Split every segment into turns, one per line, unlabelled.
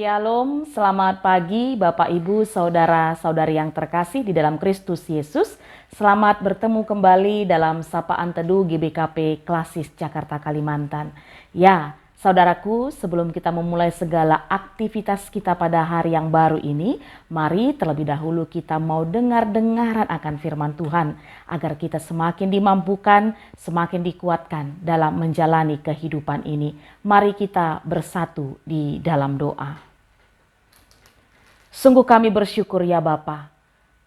Shalom, selamat pagi Bapak Ibu, Saudara-saudari yang terkasih di dalam Kristus Yesus. Selamat bertemu kembali dalam Sapaan Teduh GBKP Klasis Jakarta Kalimantan. Ya, saudaraku, sebelum kita memulai segala aktivitas kita pada hari yang baru ini, mari terlebih dahulu kita mau dengar-dengaran akan firman Tuhan, agar kita semakin dimampukan, semakin dikuatkan dalam menjalani kehidupan ini. Mari kita bersatu di dalam doa. Sungguh kami bersyukur ya Bapa,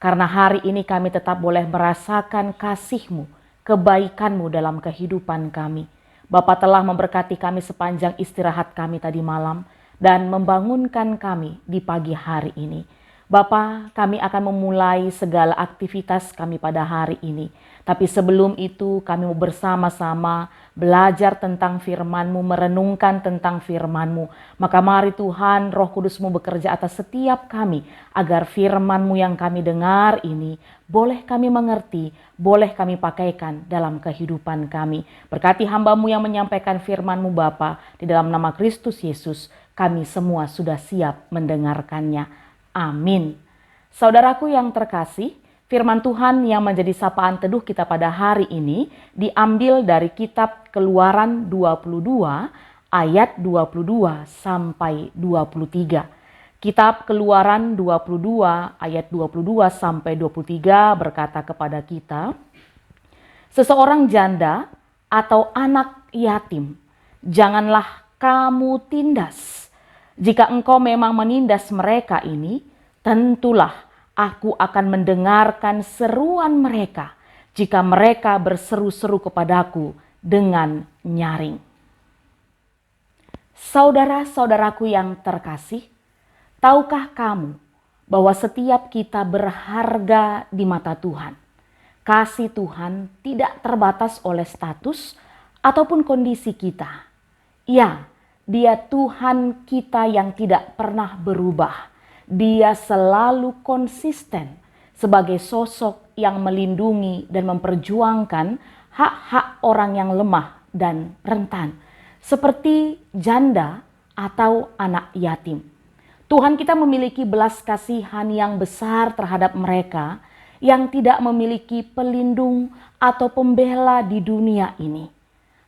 karena hari ini kami tetap boleh merasakan kasih-Mu, kebaikan-Mu dalam kehidupan kami. Bapa telah memberkati kami sepanjang istirahat kami tadi malam dan membangunkan kami di pagi hari ini. Bapa, kami akan memulai segala aktivitas kami pada hari ini. Tapi sebelum itu kami mau bersama-sama belajar tentang firman-Mu, merenungkan tentang firman-Mu. Maka mari Tuhan, Roh Kudus-Mu bekerja atas setiap kami agar firman-Mu yang kami dengar ini boleh kami mengerti, boleh kami pakaikan dalam kehidupan kami. Berkati hamba-Mu yang menyampaikan firman-Mu Bapa, di dalam nama Kristus Yesus kami semua sudah siap mendengarkannya. Amin. Saudaraku yang terkasih, firman Tuhan yang menjadi sapaan teduh kita pada hari ini diambil dari kitab Keluaran 22 ayat 22 sampai 23. Kitab Keluaran 22 ayat 22 sampai 23 berkata kepada kita, seseorang janda atau anak yatim, janganlah kamu tindas. Jika engkau memang menindas mereka ini, tentulah aku akan mendengarkan seruan mereka jika mereka berseru-seru kepadaku dengan nyaring. Saudara-saudaraku yang terkasih, tahukah kamu bahwa setiap kita berharga di mata Tuhan? Kasih Tuhan tidak terbatas oleh status ataupun kondisi kita. Ya, Dia Tuhan kita yang tidak pernah berubah. Dia selalu konsisten sebagai sosok yang melindungi dan memperjuangkan hak-hak orang yang lemah dan rentan, seperti janda atau anak yatim. Tuhan kita memiliki belas kasihan yang besar terhadap mereka yang tidak memiliki pelindung atau pembela di dunia ini.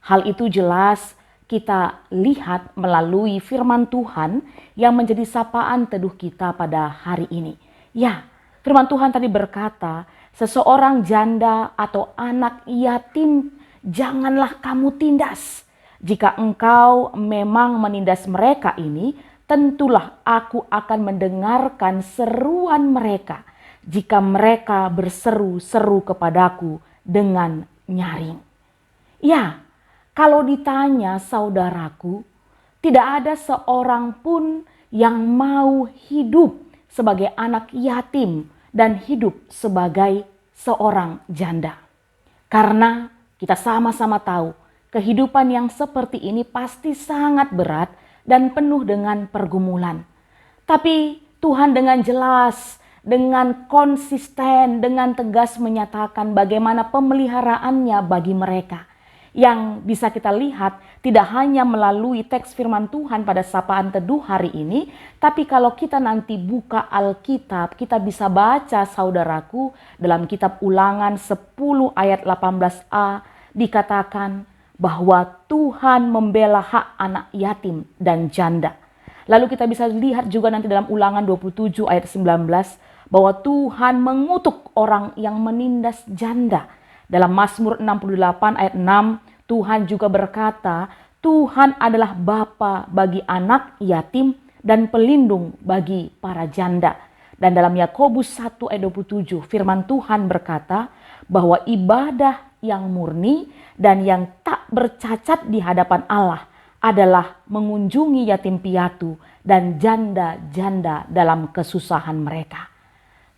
Hal itu jelas kita lihat melalui firman Tuhan yang menjadi sapaan teduh kita pada hari ini. Ya, firman Tuhan tadi berkata, seseorang janda atau anak yatim janganlah kamu tindas. Jika engkau memang menindas mereka ini, tentulah aku akan mendengarkan seruan mereka jika mereka berseru-seru kepadaku dengan nyaring. Ya, kalau ditanya saudaraku, tidak ada seorang pun yang mau hidup sebagai anak yatim dan hidup sebagai seorang janda. Karena kita sama-sama tahu kehidupan yang seperti ini pasti sangat berat dan penuh dengan pergumulan. Tapi Tuhan dengan jelas, dengan konsisten, dengan tegas menyatakan bagaimana pemeliharaannya bagi mereka. Yang bisa kita lihat tidak hanya melalui teks firman Tuhan pada sapaan teduh hari ini, tapi kalau kita nanti buka Alkitab, kita bisa baca saudaraku dalam kitab Ulangan 10 ayat 18a dikatakan bahwa Tuhan membela hak anak yatim dan janda. Lalu kita bisa lihat juga nanti dalam Ulangan 27 ayat 19 bahwa Tuhan mengutuk orang yang menindas janda. Dalam Mazmur 68 ayat 6, Tuhan juga berkata, Tuhan adalah Bapa bagi anak yatim dan pelindung bagi para janda. Dan dalam Yakobus 1 ayat 27, firman Tuhan berkata bahwa ibadah yang murni dan yang tak bercacat di hadapan Allah adalah mengunjungi yatim piatu dan janda-janda dalam kesusahan mereka.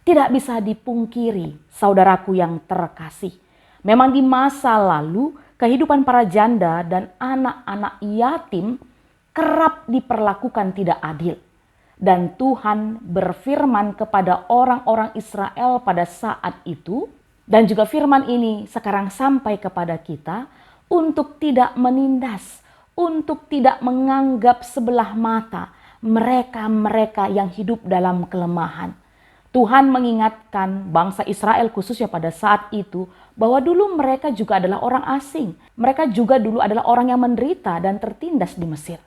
Tidak bisa dipungkiri, saudaraku yang terkasih, memang di masa lalu kehidupan para janda dan anak-anak yatim kerap diperlakukan tidak adil. Dan Tuhan berfirman kepada orang-orang Israel pada saat itu, dan juga firman ini sekarang sampai kepada kita, untuk tidak menindas, untuk tidak menganggap sebelah mata, mereka-mereka yang hidup dalam kelemahan. Tuhan mengingatkan bangsa Israel khususnya pada saat itu bahwa dulu mereka juga adalah orang asing. Mereka juga dulu adalah orang yang menderita dan tertindas di Mesir.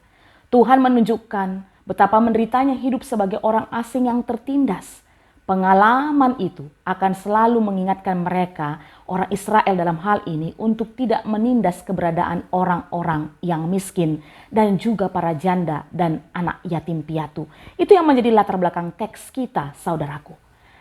Tuhan menunjukkan betapa menderitanya hidup sebagai orang asing yang tertindas. Pengalaman itu akan selalu mengingatkan mereka, orang Israel dalam hal ini, untuk tidak menindas keberadaan orang-orang yang miskin dan juga para janda dan anak yatim piatu. Itu yang menjadi latar belakang teks kita, saudaraku.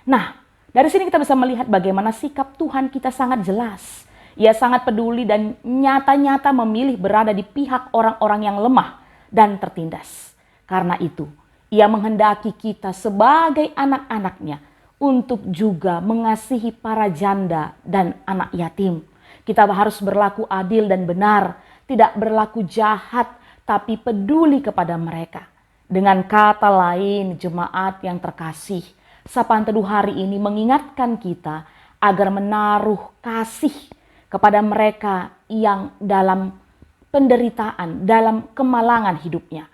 Nah, dari sini kita bisa melihat bagaimana sikap Tuhan kita sangat jelas. Ia sangat peduli dan nyata-nyata memilih berada di pihak orang-orang yang lemah dan tertindas. Karena itu, Ia menghendaki kita sebagai anak-anaknya untuk juga mengasihi para janda dan anak yatim. Kita harus berlaku adil dan benar, tidak berlaku jahat, tapi peduli kepada mereka. Dengan kata lain, jemaat yang terkasih, sapaan teduh hari ini mengingatkan kita agar menaruh kasih kepada mereka yang dalam penderitaan, dalam kemalangan hidupnya.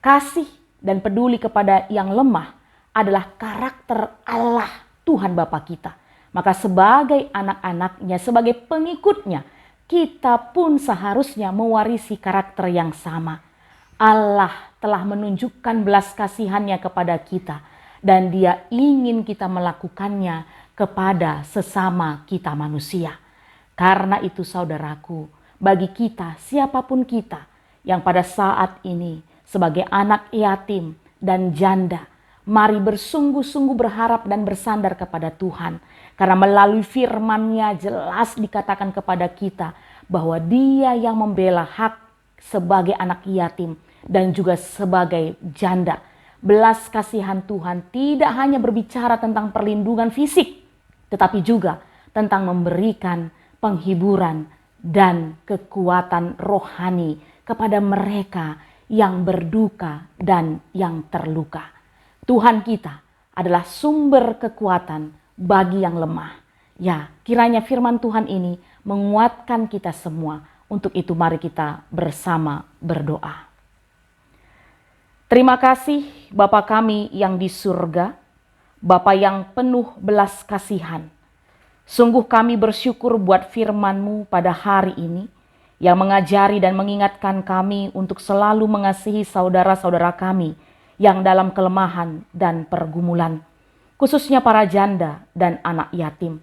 Kasih dan peduli kepada yang lemah adalah karakter Allah, Tuhan Bapa kita. Maka sebagai anak-anaknya, sebagai pengikutnya, kita pun seharusnya mewarisi karakter yang sama. Allah telah menunjukkan belas kasihannya kepada kita, dan Dia ingin kita melakukannya kepada sesama kita manusia. Karena itu saudaraku, bagi kita, siapapun kita yang pada saat ini sebagai anak yatim dan janda, mari bersungguh-sungguh berharap dan bersandar kepada Tuhan. Karena melalui firman-Nya jelas dikatakan kepada kita bahwa Dia yang membela hak sebagai anak yatim dan juga sebagai janda. Belas kasihan Tuhan tidak hanya berbicara tentang perlindungan fisik, tetapi juga tentang memberikan penghiburan dan kekuatan rohani kepada mereka yang berduka dan yang terluka. Tuhan kita adalah sumber kekuatan bagi yang lemah. Ya, kiranya firman Tuhan ini menguatkan kita semua. Untuk itu mari kita bersama berdoa. Terima kasih Bapa kami yang di surga, Bapa yang penuh belas kasihan. Sungguh kami bersyukur buat firman-Mu pada hari ini, yang mengajari dan mengingatkan kami untuk selalu mengasihi saudara-saudara kami yang dalam kelemahan dan pergumulan, khususnya para janda dan anak yatim.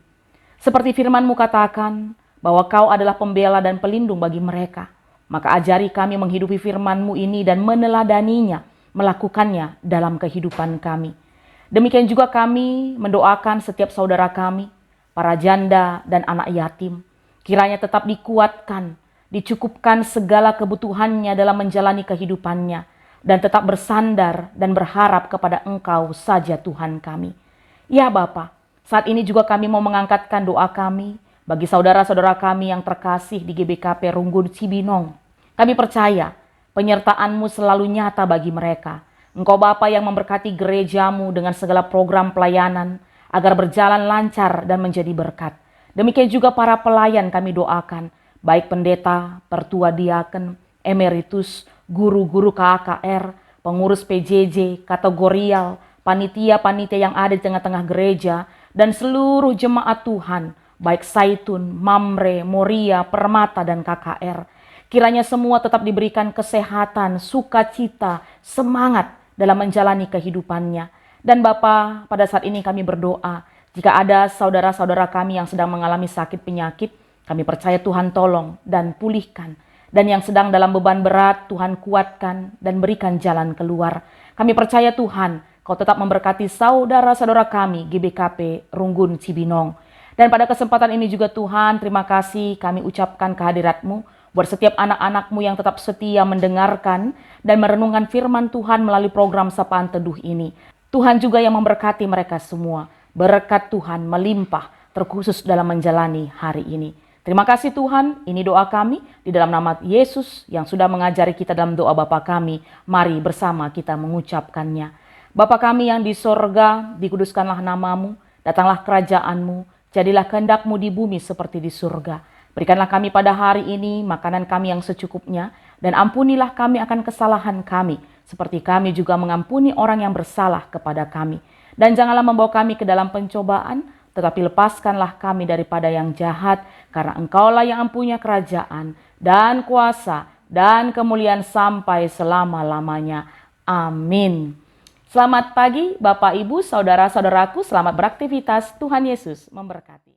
Seperti firman-Mu katakan bahwa Kau adalah pembela dan pelindung bagi mereka, maka ajari kami menghidupi firman-Mu ini dan meneladaninya, melakukannya dalam kehidupan kami. Demikian juga kami mendoakan setiap saudara kami, para janda dan anak yatim, kiranya tetap dikuatkan, dicukupkan segala kebutuhannya dalam menjalani kehidupannya, dan tetap bersandar dan berharap kepada Engkau saja Tuhan kami. Ya Bapa, saat ini juga kami mau mengangkatkan doa kami bagi saudara-saudara kami yang terkasih di GBKP Runggun Cibinong. Kami percaya penyertaan-Mu selalu nyata bagi mereka. Engkau Bapa yang memberkati gereja-Mu dengan segala program pelayanan agar berjalan lancar dan menjadi berkat. Demikian juga para pelayan kami doakan, baik pendeta, pertua diaken, emeritus, guru-guru KKR, pengurus PJJ, kategorial, panitia-panitia yang ada di tengah-tengah gereja, dan seluruh jemaat Tuhan, baik Saitun, Mamre, Moria, Permata, dan KKR. Kiranya semua tetap diberikan kesehatan, sukacita, semangat dalam menjalani kehidupannya. Dan Bapa, pada saat ini kami berdoa, jika ada saudara-saudara kami yang sedang mengalami sakit penyakit, kami percaya Tuhan tolong dan pulihkan. Dan yang sedang dalam beban berat, Tuhan kuatkan dan berikan jalan keluar. Kami percaya Tuhan, Kau tetap memberkati saudara-saudara kami GBKP Runggun Cibinong. Dan pada kesempatan ini juga Tuhan, terima kasih kami ucapkan kehadirat-Mu buat setiap anak-anak-Mu yang tetap setia mendengarkan dan merenungkan firman Tuhan melalui program Sapaan Teduh ini. Tuhan juga yang memberkati mereka semua. Berkat Tuhan melimpah terkhusus dalam menjalani hari ini. Terima kasih Tuhan, ini doa kami di dalam nama Yesus yang sudah mengajari kita dalam doa Bapa kami. Mari bersama kita mengucapkannya. Bapa kami yang di sorga, dikuduskanlah nama-Mu, datanglah kerajaan-Mu, jadilah kehendak-Mu di bumi seperti di surga. Berikanlah kami pada hari ini makanan kami yang secukupnya, dan ampunilah kami akan kesalahan kami, seperti kami juga mengampuni orang yang bersalah kepada kami. Dan janganlah membawa kami ke dalam pencobaan, tetapi lepaskanlah kami daripada yang jahat, karena Engkaulah yang mempunyai kerajaan dan kuasa dan kemuliaan sampai selama-lamanya. Amin. Selamat pagi Bapak, Ibu, Saudara-saudaraku, selamat beraktivitas. Tuhan Yesus memberkati.